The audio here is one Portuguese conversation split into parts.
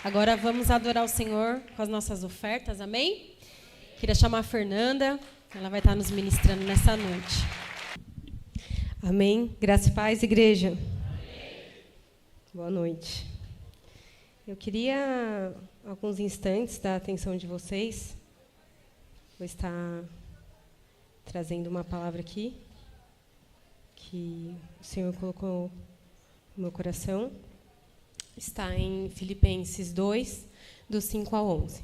Agora vamos adorar o Senhor com as nossas ofertas, amém? Queria chamar a Fernanda, ela vai estar nos ministrando nessa noite. Amém? Graça e paz, igreja. Amém. Boa noite. Eu queria, alguns instantes, dar a atenção de vocês. Vou estar trazendo uma palavra aqui, que o Senhor colocou no meu coração. Está em Filipenses 2, do 5 ao 11.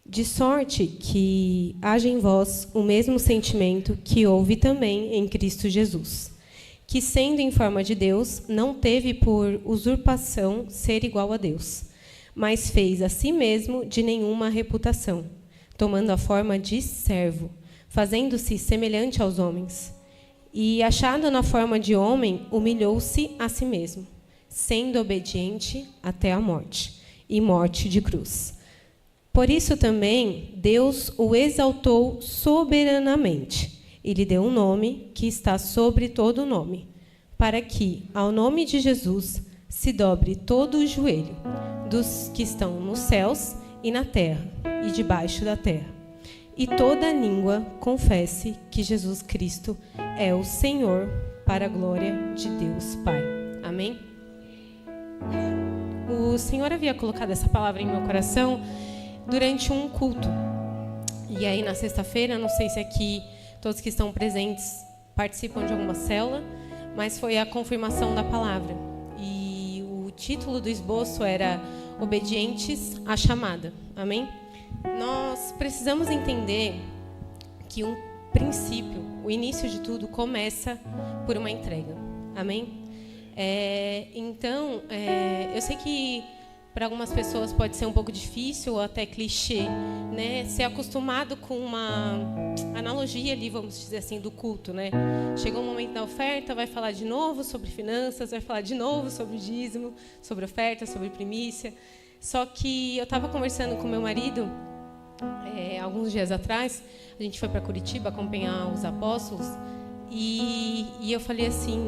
De sorte que haja em vós o mesmo sentimento que houve também em Cristo Jesus, que, sendo em forma de Deus, não teve por usurpação ser igual a Deus, mas fez a si mesmo de nenhuma reputação, tomando a forma de servo, fazendo-se semelhante aos homens. E, achado na forma de homem, humilhou-se a si mesmo, sendo obediente até a morte, e morte de cruz. Por isso também Deus o exaltou soberanamente, e lhe deu um nome que está sobre todo nome, para que, ao nome de Jesus, se dobre todo o joelho, dos que estão nos céus e na terra, e debaixo da terra, e toda língua confesse que Jesus Cristo é o Senhor, para a glória de Deus Pai. Amém? O Senhor havia colocado essa palavra em meu coração durante um culto. E aí, na sexta-feira, não sei se aqui todos que estão presentes participam de alguma célula, mas foi a confirmação da palavra. E o título do esboço era Obedientes à Chamada. Amém? Nós precisamos entender que um princípio, o início de tudo, começa por uma entrega. Amém? Então, eu sei que para algumas pessoas pode ser um pouco difícil ou até clichê, né? Ser acostumado com uma analogia ali, vamos dizer assim, do culto, né? Chegou o momento da oferta, vai falar de novo sobre finanças, vai falar de novo sobre dízimo, sobre oferta, sobre primícia. Só que eu estava conversando com meu marido alguns dias atrás, a gente foi para Curitiba acompanhar os apóstolos, e eu falei assim,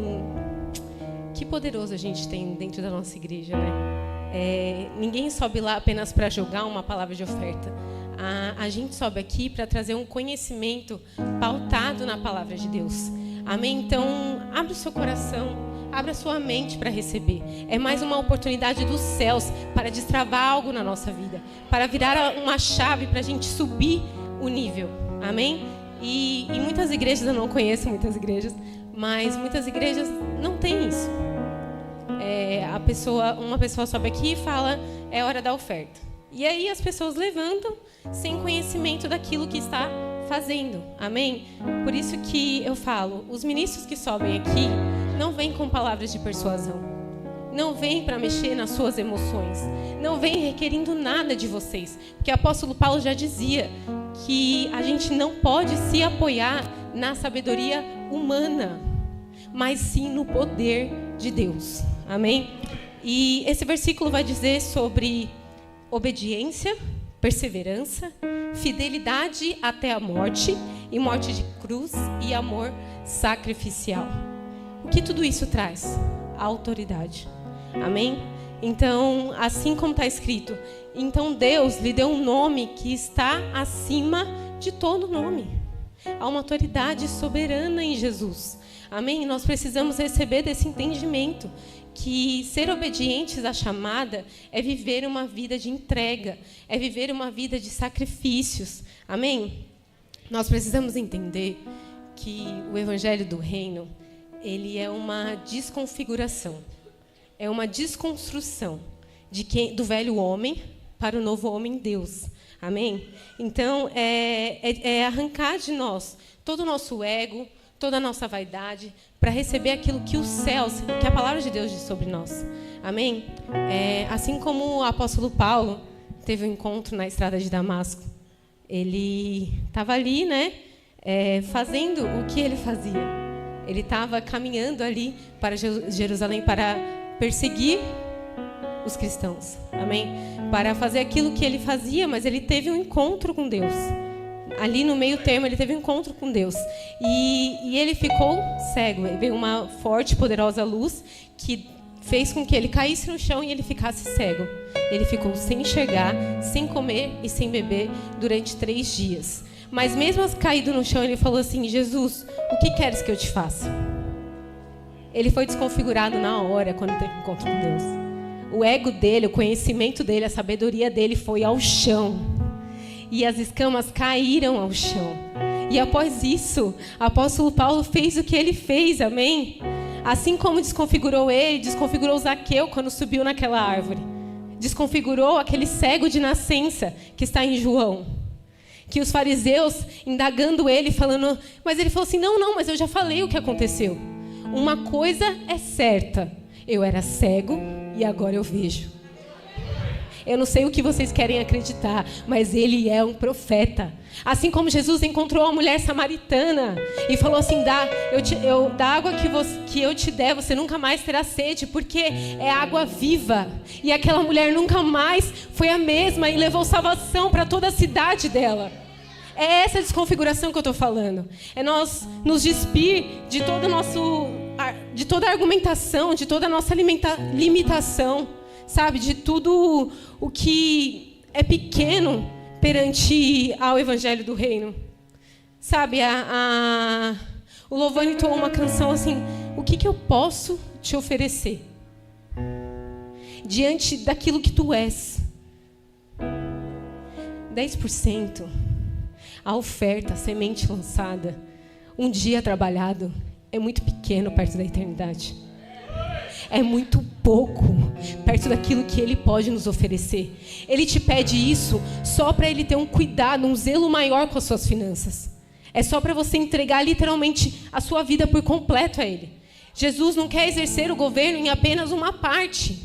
que poderoso a gente tem dentro da nossa igreja, né? Ninguém sobe lá apenas para jogar uma palavra de oferta. A gente sobe aqui para trazer um conhecimento pautado na palavra de Deus. Amém? Então, abre o seu coração, abre a sua mente para receber. É mais uma oportunidade dos céus para destravar algo na nossa vida, para virar uma chave para a gente subir o nível. Amém? E muitas igrejas, eu não conheço muitas igrejas, mas muitas igrejas não têm isso. Uma pessoa sobe aqui e fala, é hora da oferta. E aí as pessoas levantam sem conhecimento daquilo que está fazendo. Amém? Por isso que eu falo, os ministros que sobem aqui não vêm com palavras de persuasão. Não vêm para mexer nas suas emoções. Não vêm requerendo nada de vocês. Porque o apóstolo Paulo já dizia que a gente não pode se apoiar na sabedoria humana, mas sim no poder de Deus. Amém? E esse versículo vai dizer sobre obediência, perseverança, fidelidade até a morte, e morte de cruz, e amor sacrificial. O que tudo isso traz? A autoridade. Amém? Então, assim como está escrito, então Deus lhe deu um nome que está acima de todo nome. Há uma autoridade soberana em Jesus. Amém? Nós precisamos receber desse entendimento que ser obedientes à chamada é viver uma vida de entrega, é viver uma vida de sacrifícios. Amém? Nós precisamos entender que o evangelho do reino, ele é uma desconfiguração, é uma desconstrução do velho homem para o novo homem Deus. Amém? Então, é arrancar de nós todo o nosso ego, toda a nossa vaidade, para receber aquilo que os céus, que a palavra de Deus diz sobre nós. Amém? Assim como o apóstolo Paulo teve um encontro na estrada de Damasco, ele estava ali, né, fazendo o que ele fazia. Ele estava caminhando ali para Jerusalém para perseguir os cristãos. Amém? Para fazer aquilo que ele fazia, mas ele teve um encontro com Deus. Ali no meio termo, ele teve um encontro com Deus. E ele ficou cego. Veio uma forte, poderosa luz que fez com que ele caísse no chão e ele ficasse cego. Ele ficou sem enxergar, sem comer e sem beber durante 3 dias. Mas mesmo caído no chão, ele falou assim: Jesus, o que queres que eu te faça? Ele foi desconfigurado na hora quando teve encontro com Deus. O ego dele, o conhecimento dele, a sabedoria dele foi ao chão. E as escamas caíram ao chão. E após isso, o apóstolo Paulo fez o que ele fez, amém? Assim como desconfigurou ele, desconfigurou Zaqueu quando subiu naquela árvore. Desconfigurou aquele cego de nascença que está em João. Que os fariseus, indagando ele, falando... Mas ele falou assim, não, mas eu já falei o que aconteceu. Uma coisa é certa. Eu era cego e agora eu vejo. Eu não sei o que vocês querem acreditar, mas ele é um profeta. Assim como Jesus encontrou a mulher samaritana e falou assim, da água que eu te der, você nunca mais terá sede, porque é água viva. E aquela mulher nunca mais foi a mesma e levou salvação para toda a cidade dela. É essa desconfiguração que eu estou falando. É nós nos despir de de toda a argumentação, de toda a nossa limitação, sabe? De tudo o que é pequeno perante ao Evangelho do Reino. Sabe, o Lovane entoou uma canção assim, o que eu posso te oferecer? Diante daquilo que tu és. 10%. A oferta, a semente lançada, um dia trabalhado, é muito pequeno perto da eternidade. É muito pouco perto daquilo que Ele pode nos oferecer. Ele te pede isso só para Ele ter um cuidado, um zelo maior com as suas finanças. É só para você entregar literalmente a sua vida por completo a Ele. Jesus não quer exercer o governo em apenas uma parte.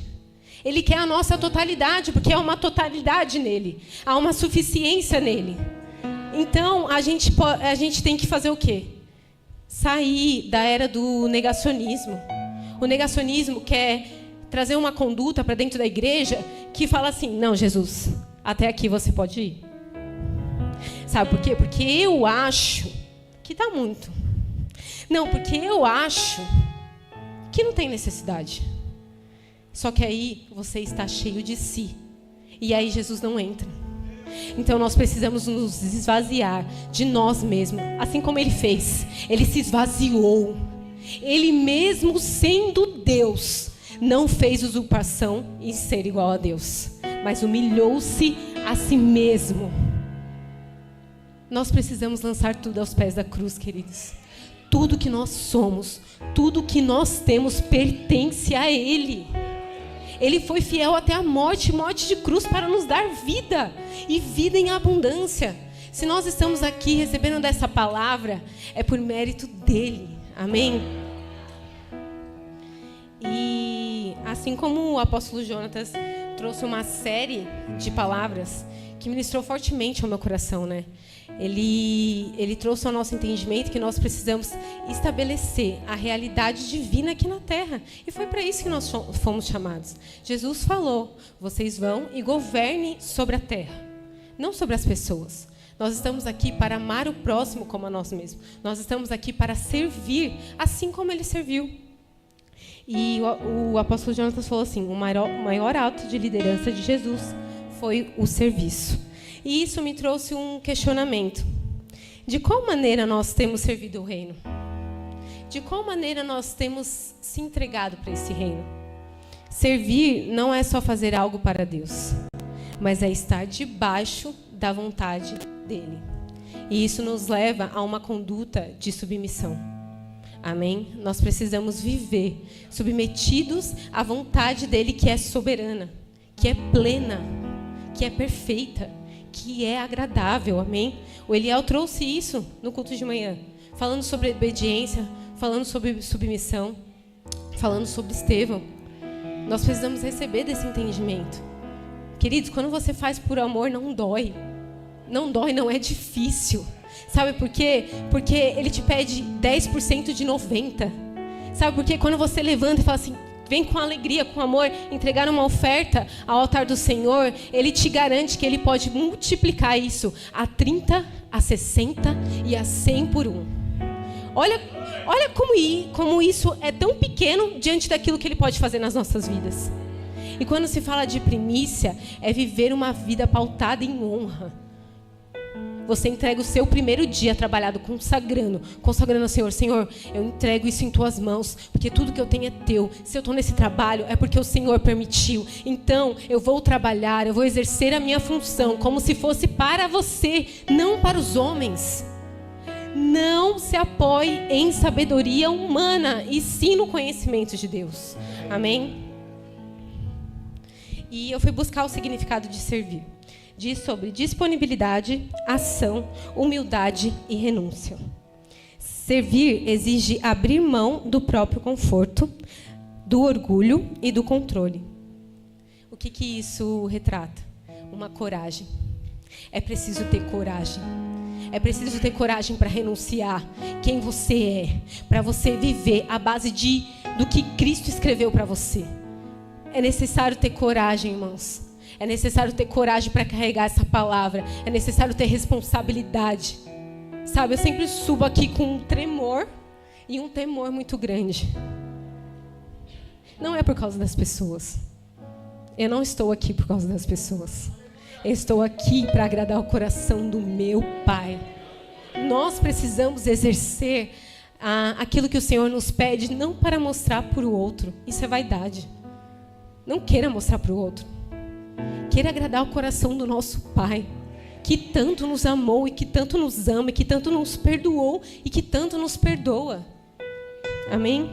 Ele quer a nossa totalidade, porque há uma totalidade nele. Há uma suficiência nele. Então, a gente tem que fazer o quê? Sair da era do negacionismo. O negacionismo quer trazer uma conduta para dentro da igreja que fala assim, não, Jesus, até aqui você pode ir. Sabe por quê? Porque eu acho que dá muito. Não, porque eu acho que não tem necessidade. Só que aí você está cheio de si. E aí Jesus não entra. Então nós precisamos nos esvaziar de nós mesmos, assim como Ele fez. Ele se esvaziou. Ele mesmo sendo Deus, não fez usurpação em ser igual a Deus, mas humilhou-se a si mesmo. Nós precisamos lançar tudo aos pés da cruz, queridos. Tudo que nós somos, tudo que nós temos pertence a Ele. Ele foi fiel até a morte de cruz para nos dar vida, e vida em abundância. Se nós estamos aqui recebendo dessa palavra, é por mérito dEle. Amém? E assim como o apóstolo Jonatas trouxe uma série de palavras que ministrou fortemente ao meu coração, né? Ele trouxe ao nosso entendimento que nós precisamos estabelecer a realidade divina aqui na terra. E foi para isso que nós fomos chamados. Jesus falou, vocês vão e governem sobre a terra, não sobre as pessoas. Nós estamos aqui para amar o próximo como a nós mesmos. Nós estamos aqui para servir, assim como Ele serviu. E o apóstolo Jonatas falou assim, o maior ato de liderança de Jesus foi o serviço. E isso me trouxe um questionamento. De qual maneira nós temos servido o reino? De qual maneira nós temos se entregado para esse reino? Servir não é só fazer algo para Deus, mas é estar debaixo da vontade dEle. E isso nos leva a uma conduta de submissão. Amém? Nós precisamos viver submetidos à vontade dEle, que é soberana, que é plena, que é perfeita, que é agradável. Amém? O Eliel trouxe isso no culto de manhã, falando sobre obediência, falando sobre submissão, falando sobre Estevão. Nós precisamos receber desse entendimento. Queridos, quando você faz por amor, não dói. Não dói, não é difícil. Sabe por quê? Porque Ele te pede 10% de 90%. Sabe por quê? Quando você levanta e fala assim, vem com alegria, com amor, entregar uma oferta ao altar do Senhor, Ele te garante que Ele pode multiplicar isso a 30, a 60 e a 100 por 1. Olha Olha como isso é tão pequeno diante daquilo que Ele pode fazer nas nossas vidas. E quando se fala de primícia, é viver uma vida pautada em honra. Você entrega o seu primeiro dia trabalhado consagrando ao Senhor. Senhor, eu entrego isso em tuas mãos, porque tudo que eu tenho é teu. Se eu estou nesse trabalho, é porque o Senhor permitiu. Então, eu vou trabalhar, eu vou exercer a minha função, como se fosse para você, não para os homens. Não se apoie em sabedoria humana, e sim no conhecimento de Deus. Amém? E eu fui buscar o significado de servir. Diz sobre disponibilidade, ação, humildade e renúncia. Servir exige abrir mão do próprio conforto, do orgulho e do controle. O que isso retrata? Uma coragem. É preciso ter coragem. É preciso ter coragem para renunciar quem você é, para você viver à base do que Cristo escreveu para você. É necessário ter coragem, irmãos. É necessário ter coragem para carregar essa palavra. É necessário ter responsabilidade. Sabe, eu sempre subo aqui com um tremor e um temor muito grande. Não é por causa das pessoas. Eu não estou aqui por causa das pessoas. Eu estou aqui para agradar o coração do meu Pai. Nós precisamos exercer aquilo que o Senhor nos pede, não para mostrar para o outro. Isso é vaidade. Não queira mostrar para o outro. Queira agradar o coração do nosso Pai, que tanto nos amou e que tanto nos ama, e que tanto nos perdoou e que tanto nos perdoa. Amém?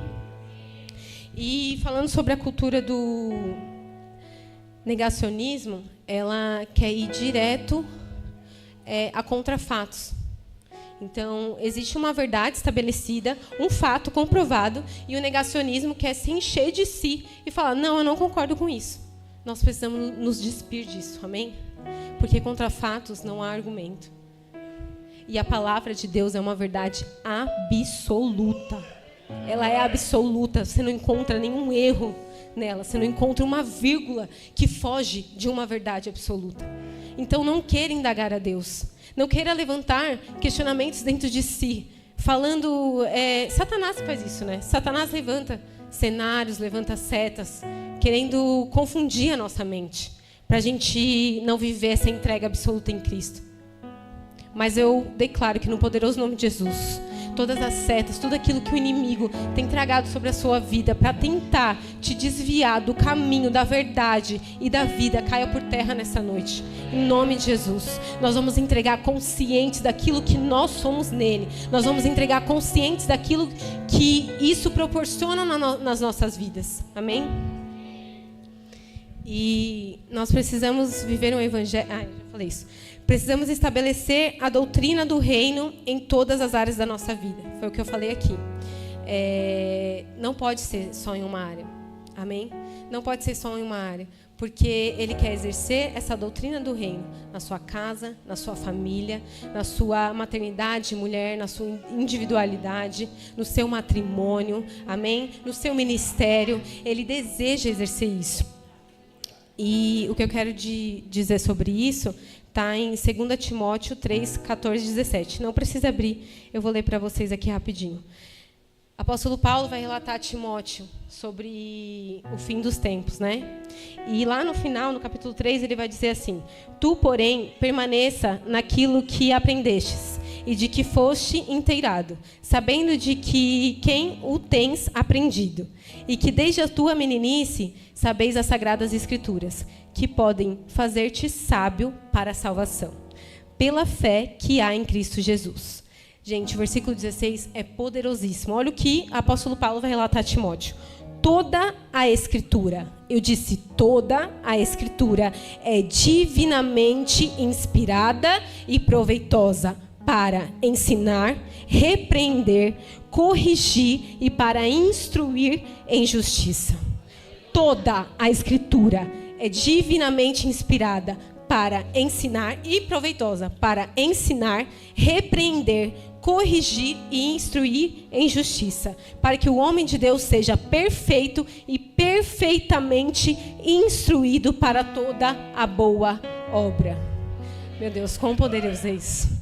E falando sobre a cultura do negacionismo, ela quer ir direto a contrafatos. Então, existe uma verdade estabelecida, um fato comprovado, e o negacionismo quer se encher de si e falar, não, eu não concordo com isso. Nós precisamos nos despir disso, amém? Porque contra fatos não há argumento. E a palavra de Deus é uma verdade absoluta. Ela é absoluta, você não encontra nenhum erro nela, você não encontra uma vírgula que foge de uma verdade absoluta. Então não queira indagar a Deus, não queira levantar questionamentos dentro de si, falando... Satanás faz isso, né? Satanás levanta cenários, levanta setas, querendo confundir a nossa mente, para a gente não viver essa entrega absoluta em Cristo. Mas eu declaro que no poderoso nome de Jesus, todas as setas, tudo aquilo que o inimigo tem tragado sobre a sua vida para tentar te desviar do caminho da verdade e da vida, caia por terra nessa noite. Em nome de Jesus, nós vamos entregar conscientes daquilo que nós somos nele. Nós vamos entregar conscientes daquilo que isso proporciona nas nossas vidas. Amém? E nós precisamos viver um evangelho... eu já falei isso. Precisamos estabelecer a doutrina do reino em todas as áreas da nossa vida. Foi o que eu falei aqui. Não pode ser só em uma área. Amém? Não pode ser só em uma área. Porque Ele quer exercer essa doutrina do reino na sua casa, na sua família, na sua maternidade, mulher, na sua individualidade, no seu matrimônio, amém? No seu ministério. Ele deseja exercer isso. E o que eu quero dizer sobre isso está em 2 Timóteo 3, 14 e 17. Não precisa abrir, eu vou ler para vocês aqui rapidinho. Apóstolo Paulo vai relatar a Timóteo sobre o fim dos tempos, né? E lá no final, no capítulo 3, ele vai dizer assim: Tu, porém, permaneça naquilo que aprendestes e de que foste inteirado, sabendo de que quem o tens aprendido, e que desde a tua meninice sabeis as sagradas escrituras, que podem fazer-te sábio para a salvação, pela fé que há em Cristo Jesus. Gente, o versículo 16 é poderosíssimo. Olha o que o apóstolo Paulo vai relatar a Timóteo. Toda a Escritura, eu disse toda a Escritura, é divinamente inspirada e proveitosa para ensinar, repreender, corrigir e para instruir em justiça. Toda a Escritura é divinamente inspirada para ensinar e proveitosa para ensinar, repreender, corrigir e instruir em justiça, para que o homem de Deus seja perfeito e perfeitamente instruído para toda a boa obra. Meu Deus, quão poderoso é isso!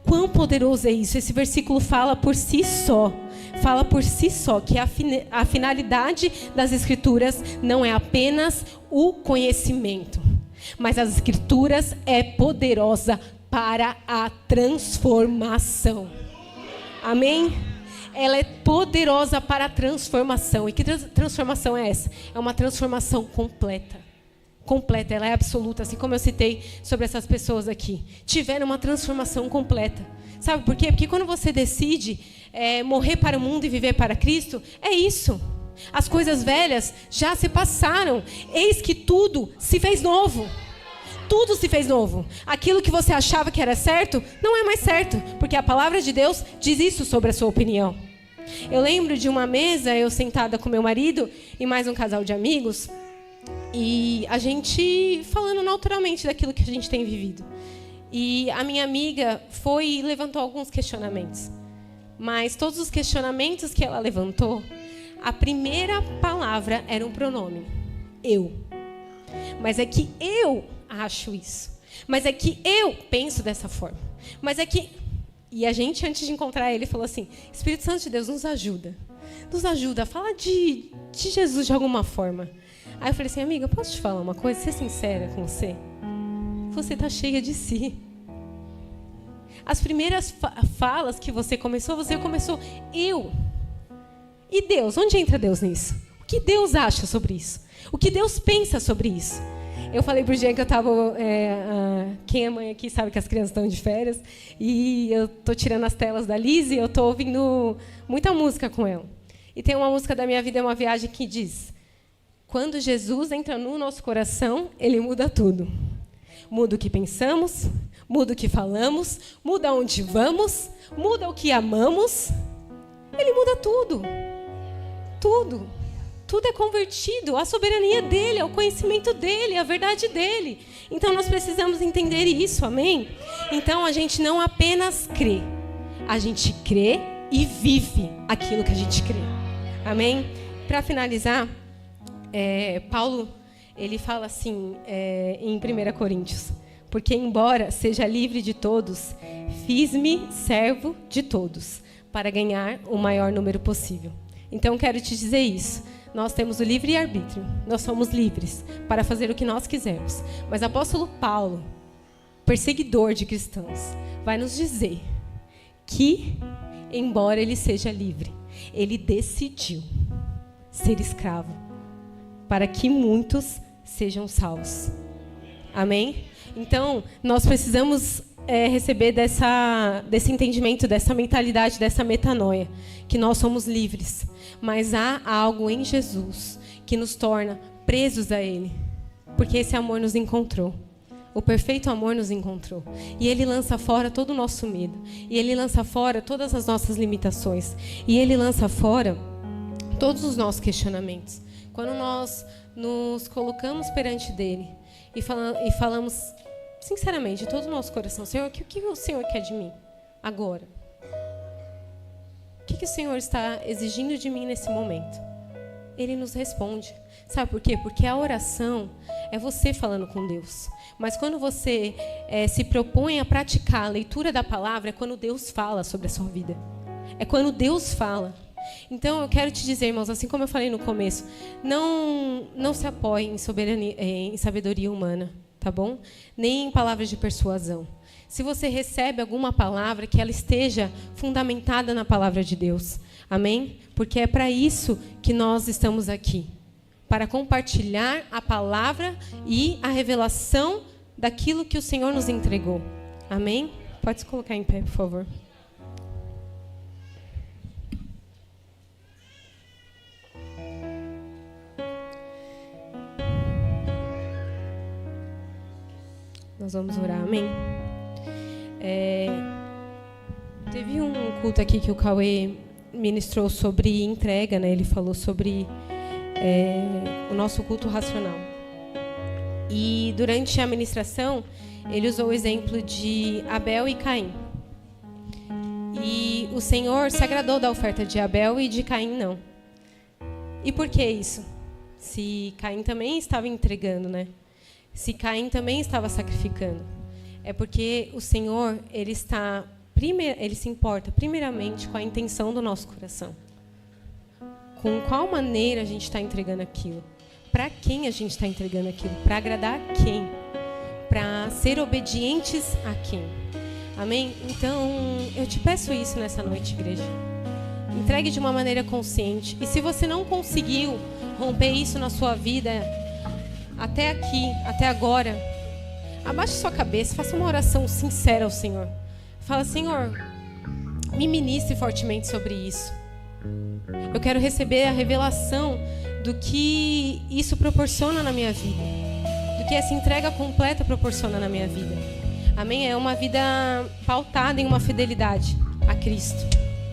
Quão poderoso é isso! Esse versículo fala por si só. fala por si só que a finalidade das Escrituras não é apenas o conhecimento, mas as Escrituras é poderosa para a transformação. Amém? Ela é poderosa para a transformação. E que transformação é essa? É uma transformação completa. Completa, ela é absoluta. Assim como eu citei sobre essas pessoas aqui. Tiveram uma transformação completa. Sabe por quê? Porque quando você decide morrer para o mundo e viver para Cristo, é isso. As coisas velhas já se passaram. Eis que tudo se fez novo. Tudo se fez novo. Aquilo que você achava que era certo, não é mais certo. Porque a palavra de Deus diz isso sobre a sua opinião. Eu lembro de uma mesa, eu sentada com meu marido e mais um casal de amigos. E a gente falando naturalmente daquilo que a gente tem vivido. E a minha amiga foi e levantou alguns questionamentos. Mas todos os questionamentos que ela levantou, a primeira palavra era um pronome. Eu. Mas é que eu acho isso. Mas é que eu penso dessa forma. Mas é que... E a gente, antes de encontrar ele, falou assim, Espírito Santo de Deus, nos ajuda. Nos ajuda, fala de Jesus de alguma forma. Aí eu falei assim, amiga, posso te falar uma coisa? Ser sincera com você? Você está cheia de si. As primeiras falas que você começou eu. E Deus? Onde entra Deus nisso? O que Deus acha sobre isso? O que Deus pensa sobre isso? Eu falei pro Jean que eu estava... quem é mãe aqui sabe que as crianças estão de férias. E eu estou tirando as telas da Liz e eu estou ouvindo muita música com ela. E tem uma música da Minha Vida é uma Viagem que diz... Quando Jesus entra no nosso coração, Ele muda tudo. Muda o que pensamos, muda o que falamos, muda onde vamos, muda o que amamos. Ele muda tudo. Tudo. Tudo é convertido à soberania dEle, ao conhecimento dEle, à verdade dEle. Então, nós precisamos entender isso, amém? Então, a gente não apenas crê. A gente crê e vive aquilo que a gente crê. Amém? Para finalizar... Paulo, ele fala assim em 1 Coríntios, porque embora seja livre de todos, fiz-me servo de todos, para ganhar o maior número possível. Então, quero te dizer isso. Nós temos o livre-arbítrio, nós somos livres para fazer o que nós quisermos. Mas o apóstolo Paulo, perseguidor de cristãos, vai nos dizer que, embora ele seja livre, ele decidiu ser escravo, para que muitos sejam salvos. Amém? Então, nós precisamos receber desse entendimento, dessa mentalidade, dessa metanoia, que nós somos livres, mas há algo em Jesus que nos torna presos a Ele, porque esse amor nos encontrou. O perfeito amor nos encontrou. E Ele lança fora todo o nosso medo. E Ele lança fora todas as nossas limitações. E Ele lança fora todos os nossos questionamentos. Quando nós nos colocamos perante dele e falamos sinceramente, de todo o nosso coração, Senhor, o que o Senhor quer de mim agora? O que o Senhor está exigindo de mim nesse momento? Ele nos responde. Sabe por quê? Porque a oração é você falando com Deus. Mas quando você se propõe a praticar a leitura da palavra, é quando Deus fala sobre a sua vida. É quando Deus fala. Então, eu quero te dizer, irmãos, assim como eu falei no começo, não se apoie em sabedoria humana, tá bom? Nem em palavras de persuasão. Se você recebe alguma palavra, que ela esteja fundamentada na palavra de Deus. Amém? Porque é para isso que nós estamos aqui. Para compartilhar a palavra e a revelação daquilo que o Senhor nos entregou. Amém? Pode se colocar em pé, por favor. Nós vamos orar, amém? Teve um culto aqui que o Cauê ministrou sobre entrega, né? Ele falou sobre o nosso culto racional. E durante a ministração, ele usou o exemplo de Abel e Caim. E o Senhor se agradou da oferta de Abel e de Caim não. E por que isso? Se Caim também estava entregando, né? Se Caim também estava sacrificando. É porque o Senhor, ele se importa primeiramente com a intenção do nosso coração. com qual maneira a gente está entregando aquilo. Para quem a gente está entregando aquilo? Para agradar a quem? Para ser obedientes a quem? Amém? Então, eu te peço isso nessa noite, igreja. Entregue de uma maneira consciente. E se você não conseguiu romper isso na sua vida, até aqui, até agora, abaixe sua cabeça, faça uma oração sincera ao Senhor. Fala, Senhor, me ministre fortemente sobre isso. Eu quero receber a revelação do que isso proporciona na minha vida, do que essa entrega completa proporciona na minha vida. Amém? É uma vida pautada em uma fidelidade a Cristo,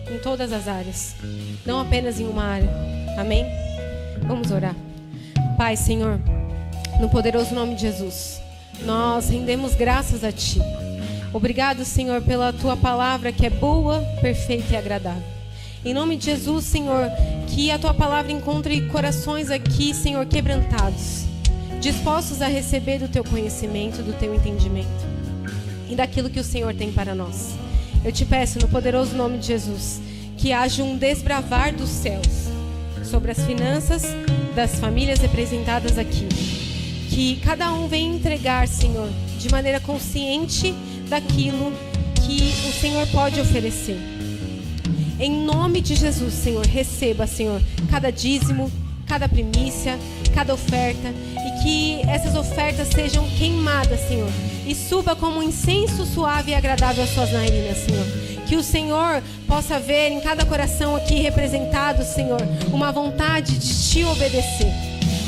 em todas as áreas, não apenas em uma área. Amém? Vamos orar. Pai, Senhor, no poderoso nome de Jesus, nós rendemos graças a Ti. Obrigado, Senhor, pela Tua palavra que é boa, perfeita e agradável. Em nome de Jesus, Senhor, que a Tua palavra encontre corações aqui, Senhor, quebrantados, dispostos a receber do Teu conhecimento, do Teu entendimento e daquilo que o Senhor tem para nós. Eu te peço, no poderoso nome de Jesus, que haja um desbravar dos céus sobre as finanças das famílias representadas aqui. Que cada um venha entregar, Senhor, de maneira consciente daquilo que o Senhor pode oferecer. Em nome de Jesus, Senhor, receba, Senhor, cada dízimo, cada primícia, cada oferta, e que essas ofertas sejam queimadas, Senhor, e suba como um incenso suave e agradável às suas narinas, Senhor. Que o Senhor possa ver em cada coração aqui representado, Senhor, uma vontade de Te obedecer,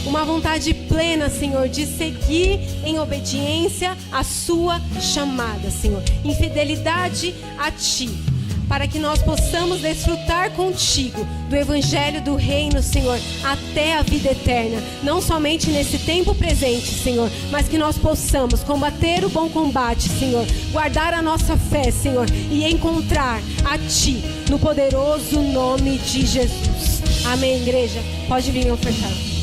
uma vontade plena, Senhor, de seguir em obediência à Sua chamada, Senhor, em fidelidade a Ti, para que nós possamos desfrutar contigo do Evangelho do Reino, Senhor, até a vida eterna. Não somente nesse tempo presente, Senhor, mas que nós possamos combater o bom combate, Senhor, guardar a nossa fé, Senhor, e encontrar a Ti, no poderoso nome de Jesus. Amém, igreja? Pode vir ofertar.